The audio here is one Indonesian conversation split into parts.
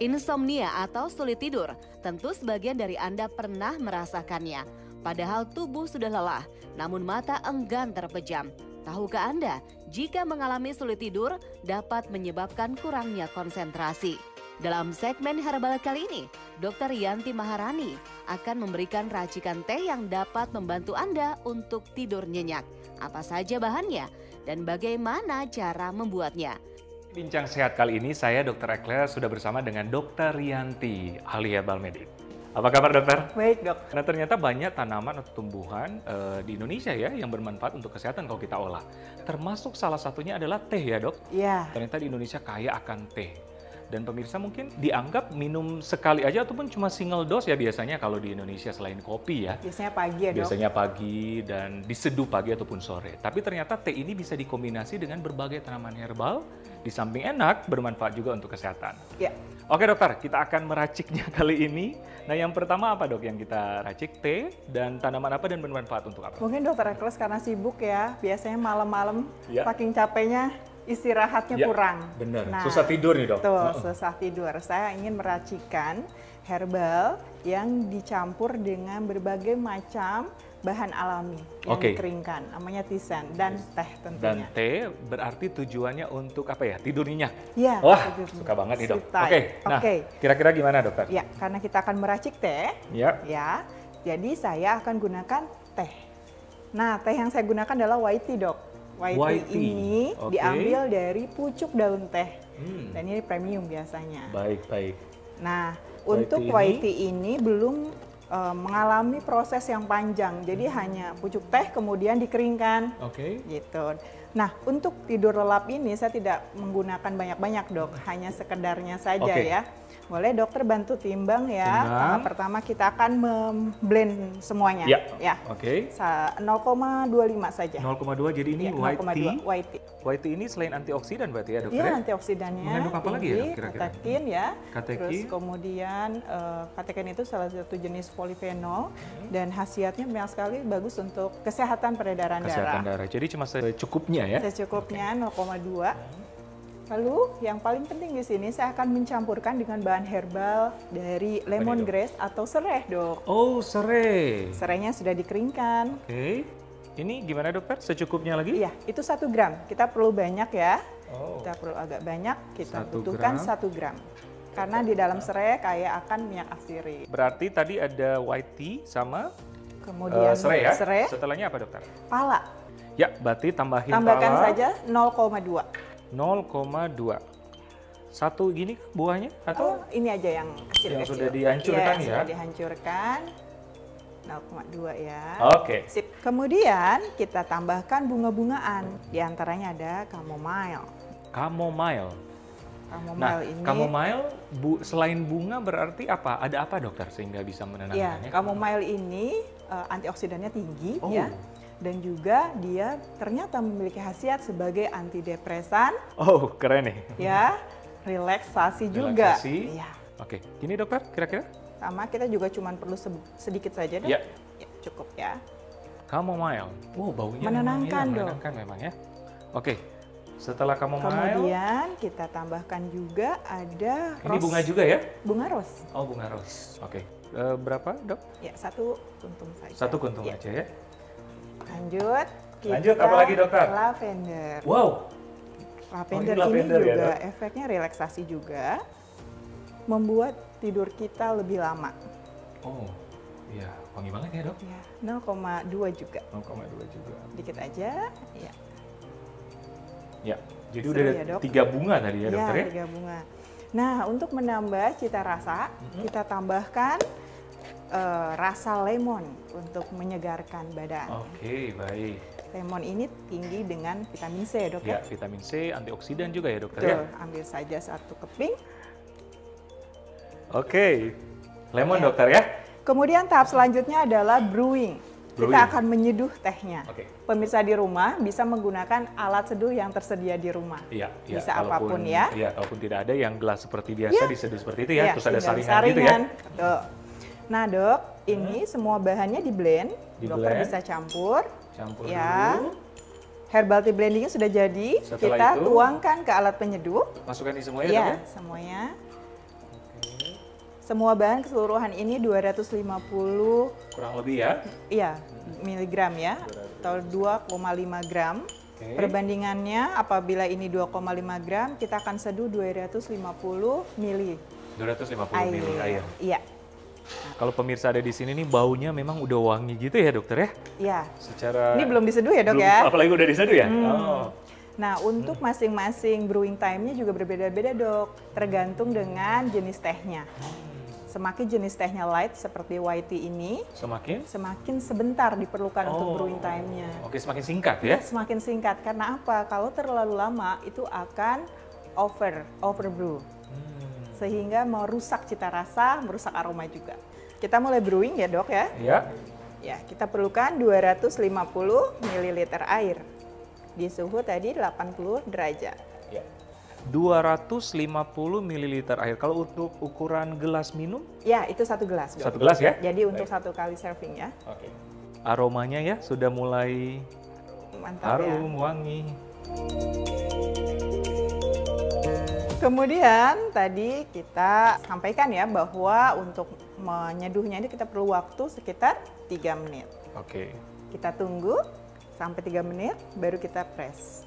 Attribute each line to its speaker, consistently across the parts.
Speaker 1: Insomnia atau sulit tidur, tentu sebagian dari Anda pernah merasakannya. Padahal tubuh sudah lelah, namun mata enggan terpejam. Tahukah Anda, jika mengalami sulit tidur dapat menyebabkan kurangnya konsentrasi? Dalam segmen Herbal kali ini, Dr. Yanti Maharani akan memberikan racikan teh yang dapat membantu Anda untuk tidur nyenyak. Apa saja bahannya dan bagaimana cara membuatnya?
Speaker 2: Bincang sehat kali ini saya Dr. Ekler sudah bersama dengan Dr. Yanti, ahli herbal medik. Apa kabar dokter?
Speaker 3: Baik dok.
Speaker 2: Nah ternyata banyak tanaman atau tumbuhan di Indonesia ya yang bermanfaat untuk kesehatan kalau kita olah. Termasuk salah satunya adalah teh ya dok?
Speaker 3: Iya.
Speaker 2: Ternyata di Indonesia kaya akan teh. Dan pemirsa mungkin dianggap minum sekali aja ataupun cuma single dose ya biasanya kalau di Indonesia selain kopi ya.
Speaker 3: Biasanya pagi ya dok?
Speaker 2: Biasanya pagi dan diseduh pagi ataupun sore. Tapi ternyata teh ini bisa dikombinasi dengan berbagai tanaman herbal. Di samping enak, bermanfaat juga untuk kesehatan.
Speaker 3: Ya.
Speaker 2: Oke dokter, kita akan meraciknya kali ini. Nah yang pertama apa dok yang kita racik? Teh dan tanaman apa dan bermanfaat untuk apa?
Speaker 3: Mungkin dokter Ekles karena sibuk ya, biasanya malam-malam
Speaker 2: Ya.
Speaker 3: saking capeknya istirahatnya
Speaker 2: Ya,
Speaker 3: kurang.
Speaker 2: bener.
Speaker 3: Nah,
Speaker 2: Susah tidur nih dok.
Speaker 3: Betul, susah tidur. Saya ingin meracikan herbal yang dicampur dengan berbagai macam bahan alami yang
Speaker 2: Oke.
Speaker 3: dikeringkan, namanya tisan dan teh
Speaker 2: Dan
Speaker 3: tentunya.
Speaker 2: teh berarti tujuannya untuk apa ya? Tidur nyenyak.
Speaker 3: Ya,
Speaker 2: Wah,
Speaker 3: tidur
Speaker 2: suka banget nih dok.
Speaker 3: sleep time.
Speaker 2: Oke, nah
Speaker 3: Oke.
Speaker 2: kira-kira gimana dokter?
Speaker 3: Ya, karena kita akan meracik teh,
Speaker 2: Ya.
Speaker 3: ya. Jadi saya akan gunakan teh. Nah, teh yang saya gunakan adalah white tea, dok.
Speaker 2: White tea,
Speaker 3: ini
Speaker 2: oke.
Speaker 3: diambil dari pucuk daun teh.
Speaker 2: Hmm.
Speaker 3: Dan ini premium biasanya.
Speaker 2: Baik, baik.
Speaker 3: Nah,
Speaker 2: White
Speaker 3: untuk
Speaker 2: tea
Speaker 3: white tea ini belum mengalami proses yang panjang. Jadi hanya pucuk teh kemudian dikeringkan.
Speaker 2: Oke.
Speaker 3: Gitu. Nah, untuk tidur lelap ini saya tidak menggunakan banyak-banyak, dok. Hanya sekedarnya saja
Speaker 2: Oke.
Speaker 3: ya. Boleh dokter bantu timbang ya.
Speaker 2: Timbang.
Speaker 3: Tahap pertama kita akan memblend semuanya.
Speaker 2: Ya. Oke.
Speaker 3: 0,25 saja.
Speaker 2: 0,2 jadi ini
Speaker 3: Ya,
Speaker 2: white
Speaker 3: 0,2
Speaker 2: tea.
Speaker 3: white tea.
Speaker 2: White tea ini selain antioksidan berarti ya dokter
Speaker 3: Iya,
Speaker 2: ya?
Speaker 3: antioksidannya
Speaker 2: Mengandung apa lagi ya,
Speaker 3: tinggi,
Speaker 2: Dok, kira-kira?
Speaker 3: katekin ya.
Speaker 2: Katekin.
Speaker 3: Terus kemudian katekin itu salah satu jenis polifenol dan khasiatnya banyak sekali bagus untuk kesehatan peredaran
Speaker 2: Kesehatan
Speaker 3: darah.
Speaker 2: darah. Jadi cuma secukupnya ya?
Speaker 3: Secukupnya 0,2. Lalu yang paling penting di sini saya akan mencampurkan dengan bahan herbal dari lemongrass atau serai, dok.
Speaker 2: Oh, serai.
Speaker 3: Serainya sudah dikeringkan.
Speaker 2: Oke. Ini gimana dokter? Secukupnya lagi?
Speaker 3: Iya, itu 1 gram. Kita perlu banyak ya.
Speaker 2: Oh.
Speaker 3: Kita perlu agak banyak. Kita
Speaker 2: 1
Speaker 3: butuhkan
Speaker 2: gram.
Speaker 3: 1 gram. Karena di dalam serai kaya akan minyak atsiri.
Speaker 2: Berarti tadi ada white tea sama
Speaker 3: Kemudian
Speaker 2: serai ya?
Speaker 3: serai,
Speaker 2: Setelahnya apa dokter?
Speaker 3: pala.
Speaker 2: Ya, berarti
Speaker 3: Tambahkan
Speaker 2: pala
Speaker 3: saja 0,2.
Speaker 2: 0,2. Satu gini buahnya atau
Speaker 3: Oh, ini aja yang kecil-kecil.
Speaker 2: yang sudah dihancurkan ya?
Speaker 3: Sudah dihancurkan. 0,2 ya.
Speaker 2: Oke.
Speaker 3: Sip. Kemudian kita tambahkan bunga-bungaan. Di antaranya ada chamomile.
Speaker 2: Chamomile.
Speaker 3: Chamomile
Speaker 2: Nah,
Speaker 3: ini.
Speaker 2: chamomile selain bunga berarti apa? Ada apa dokter sehingga bisa
Speaker 3: Ya,
Speaker 2: menenangkannya?
Speaker 3: chamomile ini antioksidannya tinggi
Speaker 2: Oh.
Speaker 3: ya. Dan juga dia ternyata memiliki khasiat sebagai antidepresan,
Speaker 2: Oh, keren nih.
Speaker 3: ya, relaksasi juga.
Speaker 2: Relaksasi.
Speaker 3: Ya.
Speaker 2: Oke, gini dokter kira-kira?
Speaker 3: Sama kita juga cuma perlu sedikit saja deh.
Speaker 2: Ya.
Speaker 3: Ya, cukup ya.
Speaker 2: Chamomile. Oh, baunya
Speaker 3: Menenangkan,
Speaker 2: memang, ya,
Speaker 3: dok.
Speaker 2: menenangkan memang ya. Oke. Setelah chamomile,
Speaker 3: Kemudian kita tambahkan juga ada
Speaker 2: ini bunga juga ya?
Speaker 3: Bunga ros.
Speaker 2: Oh, bunga ros. Oke. Berapa, Dok?
Speaker 3: Ya, 1 kuntung saja.
Speaker 2: 1 kuntung
Speaker 3: Ya.
Speaker 2: aja ya.
Speaker 3: Lanjut.
Speaker 2: Lanjut, apa lagi, dokter?
Speaker 3: Lavender.
Speaker 2: Wow.
Speaker 3: Lavender,
Speaker 2: Oh, ini lavender
Speaker 3: ini
Speaker 2: ya,
Speaker 3: juga
Speaker 2: Dok?
Speaker 3: efeknya relaksasi juga. Membuat tidur kita lebih lama.
Speaker 2: Oh, iya. Wangi banget ya, Dok?
Speaker 3: Ya, 0,2 juga.
Speaker 2: 0,2 juga.
Speaker 3: Dikit aja. Ya.
Speaker 2: Ya. Jadi
Speaker 3: Seru
Speaker 2: udah
Speaker 3: ya,
Speaker 2: ada
Speaker 3: Dok?
Speaker 2: 3 bunga tadi ya, dokter ya?
Speaker 3: 3 bunga. Nah, untuk menambah cita rasa, kita tambahkan rasa lemon untuk menyegarkan badan.
Speaker 2: Oke, baik.
Speaker 3: Lemon ini tinggi dengan vitamin C, dok
Speaker 2: Ya,
Speaker 3: ya.
Speaker 2: vitamin C, antioksidan juga ya, dokter
Speaker 3: Betul,
Speaker 2: ya?
Speaker 3: ambil saja 1 keping.
Speaker 2: Oke. Lemon,
Speaker 3: Ya.
Speaker 2: dokter ya?
Speaker 3: Kemudian tahap selanjutnya adalah brewing.
Speaker 2: Brewing.
Speaker 3: Kita akan menyeduh tehnya.
Speaker 2: Oke.
Speaker 3: Pemirsa di rumah bisa menggunakan alat seduh yang tersedia di rumah.
Speaker 2: Iya, iya.
Speaker 3: Bisa apapun ya.
Speaker 2: Iya, kalaupun tidak ada yang gelas seperti biasa
Speaker 3: Iya.
Speaker 2: diseduh seperti itu ya, terus ada
Speaker 3: tinggal
Speaker 2: saringan gitu ya.
Speaker 3: Betul. Nah, dok, ini semua bahannya di blend. Dokter
Speaker 2: Di-blend.
Speaker 3: bisa campur.
Speaker 2: Campur
Speaker 3: Ya.
Speaker 2: dulu.
Speaker 3: Herbal tea blendingnya sudah jadi.
Speaker 2: Setelah
Speaker 3: Kita
Speaker 2: itu,
Speaker 3: tuangkan ke alat penyeduh.
Speaker 2: Masukkan ini semuanya,
Speaker 3: Iya,
Speaker 2: dok ya?
Speaker 3: semuanya. Semua bahan keseluruhan ini 250
Speaker 2: Kurang lebih ya.
Speaker 3: iya, miligram ya, atau 2,5 gram.
Speaker 2: Oke.
Speaker 3: Perbandingannya apabila ini 2,5 gram, kita akan seduh 250 mili
Speaker 2: 250
Speaker 3: air.
Speaker 2: ml air.
Speaker 3: Iya,
Speaker 2: Kalau pemirsa ada di sini nih baunya memang udah wangi gitu ya dokter ya?
Speaker 3: iya.
Speaker 2: Secara
Speaker 3: Ini belum diseduh ya dok
Speaker 2: belum-
Speaker 3: ya?
Speaker 2: Apalagi udah diseduh ya? Oh.
Speaker 3: Nah, untuk masing-masing brewing time-nya juga berbeda-beda dok, tergantung dengan jenis tehnya. Semakin jenis tehnya light seperti white tea ini,
Speaker 2: Semakin?
Speaker 3: semakin sebentar diperlukan untuk
Speaker 2: Oh.
Speaker 3: brewing time-nya.
Speaker 2: Oke, semakin singkat ya?
Speaker 3: Semakin singkat, karena apa? Kalau terlalu lama itu akan overbrew, sehingga merusak cita rasa, merusak aroma juga. Kita mulai brewing ya dok ya.
Speaker 2: Iya.
Speaker 3: Ya, kita perlukan 250 ml air di suhu tadi 80 derajat.
Speaker 2: Ya. 250 ml air. Kalau untuk ukuran gelas minum?
Speaker 3: Ya, itu 1 gelas dok.
Speaker 2: 1 gelas ya?
Speaker 3: Jadi untuk 1 kali serving ya.
Speaker 2: Oke. Aromanya ya sudah mulai
Speaker 3: Mantap ya.
Speaker 2: harum, wangi.
Speaker 3: Kemudian tadi kita sampaikan ya bahwa untuk menyeduhnya ini kita perlu waktu sekitar 3 menit.
Speaker 2: Oke.
Speaker 3: Kita tunggu sampai 3 menit baru kita press.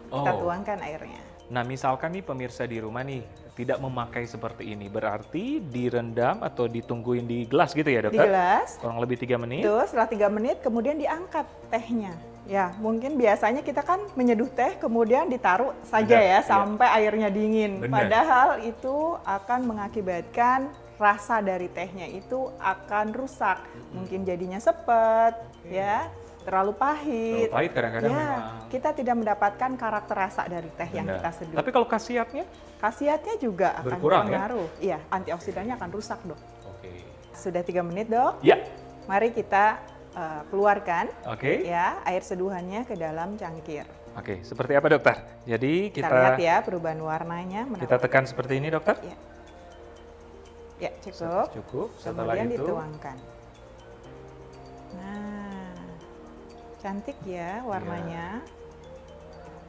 Speaker 3: Kita
Speaker 2: Oh.
Speaker 3: tuangkan airnya.
Speaker 2: Nah, misalkan nih pemirsa di rumah nih tidak memakai seperti ini, berarti direndam atau ditungguin di gelas gitu ya,
Speaker 3: Di
Speaker 2: dokter?
Speaker 3: gelas.
Speaker 2: Kurang lebih 3 menit.
Speaker 3: Itu setelah 3 menit kemudian diangkat tehnya. Ya, mungkin biasanya kita kan menyeduh teh kemudian ditaruh saja
Speaker 2: Benar,
Speaker 3: ya
Speaker 2: iya.
Speaker 3: sampai airnya dingin.
Speaker 2: Benar.
Speaker 3: Padahal itu akan mengakibatkan rasa dari tehnya itu akan rusak. Mungkin jadinya sepet, ya, terlalu pahit.
Speaker 2: Terlalu pahit kadang-kadang
Speaker 3: Ya,
Speaker 2: memang.
Speaker 3: kita tidak mendapatkan karakter rasa dari teh yang
Speaker 2: Benar.
Speaker 3: kita seduh.
Speaker 2: Tapi kalau khasiatnya?
Speaker 3: Khasiatnya juga akan
Speaker 2: Berkurang, ya?
Speaker 3: berpengaruh. Iya, antioksidannya akan rusak, dok.
Speaker 2: Oke.
Speaker 3: Sudah 3 menit, dok.
Speaker 2: Ya.
Speaker 3: Mari kita keluarkan
Speaker 2: Oke.
Speaker 3: ya air seduhannya ke dalam cangkir.
Speaker 2: Oke, seperti apa dokter? Jadi
Speaker 3: Kita
Speaker 2: kita
Speaker 3: lihat ya perubahan warnanya.
Speaker 2: kita tekan seperti ini dokter?
Speaker 3: Ya. Ya, cukup.
Speaker 2: Cukup. Setelah
Speaker 3: Kemudian
Speaker 2: itu
Speaker 3: dituangkan. Nah, cantik ya warnanya.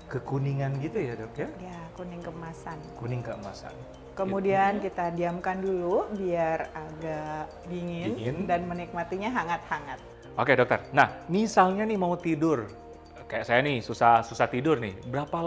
Speaker 2: kekuningan gitu ya dok ya?
Speaker 3: Ya, kuning kemasan.
Speaker 2: Kuning keemasan.
Speaker 3: Kemudian kita diamkan dulu biar agak
Speaker 2: Dingin.
Speaker 3: dingin dan menikmatinya hangat-hangat.
Speaker 2: Oke dokter. Nah, misalnya nih mau tidur, kayak saya nih susah tidur nih. Berapa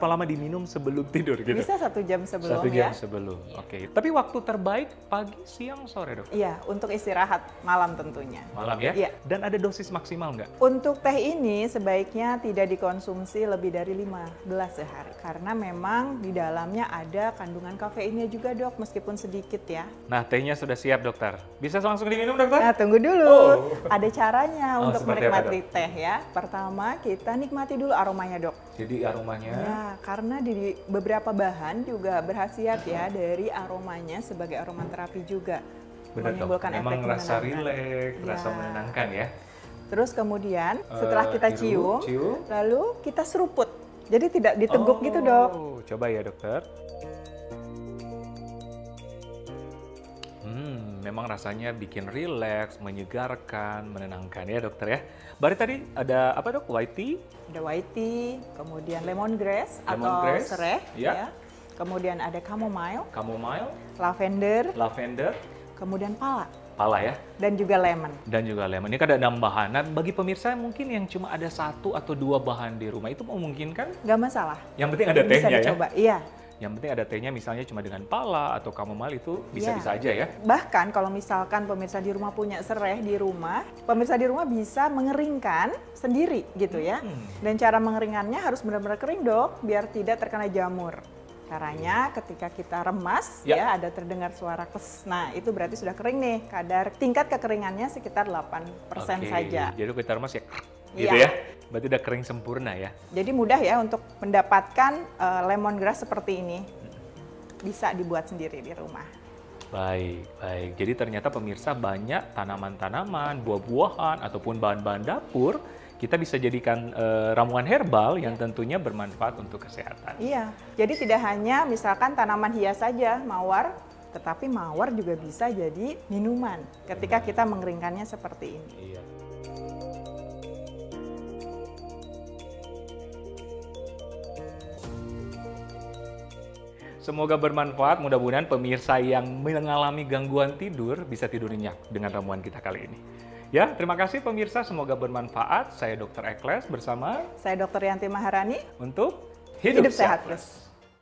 Speaker 2: lama diminum sebelum tidur gitu?
Speaker 3: Bisa 1 jam sebelum
Speaker 2: 1 jam
Speaker 3: ya.
Speaker 2: sebelum. Oke. Tapi waktu terbaik pagi, siang, sore dok?
Speaker 3: Iya, untuk istirahat malam tentunya.
Speaker 2: Malam ya?
Speaker 3: Iya.
Speaker 2: Dan ada dosis maksimal nggak?
Speaker 3: Untuk teh ini sebaiknya tidak dikonsumsi lebih dari 5 gelas sehari. Karena memang di dalamnya ada kandungan kafeinnya juga dok, meskipun sedikit ya.
Speaker 2: Nah, tehnya sudah siap dokter. Bisa langsung diminum dokter?
Speaker 3: Nah, tunggu dulu.
Speaker 2: Oh.
Speaker 3: Ada caranya
Speaker 2: Oh,
Speaker 3: untuk
Speaker 2: seperti apa,
Speaker 3: menikmati teh ya. Pertama, kita nikmati dulu aromanya dok.
Speaker 2: Jadi aromanya
Speaker 3: Ya, karena di beberapa bahan juga berkhasiat ya dari aromanya sebagai aromaterapi juga.
Speaker 2: benar dok.
Speaker 3: Menimbulkan
Speaker 2: Memang
Speaker 3: efek
Speaker 2: rasa
Speaker 3: menenangkan.
Speaker 2: rileks, rasa
Speaker 3: Ya.
Speaker 2: menenangkan ya.
Speaker 3: Terus kemudian setelah kita
Speaker 2: Hirup,
Speaker 3: cium, lalu kita seruput. Jadi tidak diteguk gitu dok.
Speaker 2: Coba ya dokter. Memang rasanya bikin rileks, menyegarkan, menenangkan ya dokter ya. Berarti tadi ada apa dok? White tea,
Speaker 3: Ada white tea, kemudian lemongrass atau
Speaker 2: Lemongrass,
Speaker 3: sereh,
Speaker 2: ya.
Speaker 3: ya. Kemudian ada chamomile,
Speaker 2: chamomile,
Speaker 3: lavender,
Speaker 2: lavender,
Speaker 3: kemudian pala,
Speaker 2: pala ya,
Speaker 3: dan juga lemon.
Speaker 2: dan juga lemon. Ini kan ada 6 bahan. Nah, bagi pemirsa mungkin yang cuma ada 1 atau 2 bahan di rumah itu memungkinkan.
Speaker 3: Nggak masalah.
Speaker 2: Yang penting ada
Speaker 3: Bisa
Speaker 2: tehnya ya.
Speaker 3: dicoba. Iya.
Speaker 2: Yang penting ada tehnya misalnya cuma dengan pala atau chamomile itu bisa-bisa aja ya.
Speaker 3: Bahkan kalau misalkan pemirsa di rumah punya serai di rumah, pemirsa di rumah bisa mengeringkan sendiri gitu ya. Dan cara mengeringkannya harus benar-benar kering dok, biar tidak terkena jamur. Caranya ketika kita remas ya, ada terdengar suara kes. Nah, itu berarti sudah kering nih. Tingkat kekeringannya sekitar 8%
Speaker 2: Oke,
Speaker 3: saja.
Speaker 2: jadi kita remas ya gitu
Speaker 3: Iya.
Speaker 2: ya. Berarti udah kering sempurna ya.
Speaker 3: Jadi mudah ya untuk mendapatkan lemongrass seperti ini. Bisa dibuat sendiri di rumah.
Speaker 2: Baik, baik. Jadi ternyata pemirsa banyak tanaman-tanaman, buah-buahan, ataupun bahan-bahan dapur kita bisa jadikan ramuan herbal yang tentunya bermanfaat untuk kesehatan.
Speaker 3: Iya, jadi tidak hanya misalkan tanaman hias saja, mawar, tetapi mawar juga bisa jadi minuman ketika kita mengeringkannya seperti ini.
Speaker 2: Iya. Semoga bermanfaat, mudah-mudahan pemirsa yang mengalami gangguan tidur bisa tidur nyenyak dengan ramuan kita kali ini. Ya, terima kasih pemirsa, semoga bermanfaat. Saya Dr. Ekles bersama
Speaker 3: Saya Dr. Yanti Maharani
Speaker 2: untuk
Speaker 3: Hidup Sehat Plus.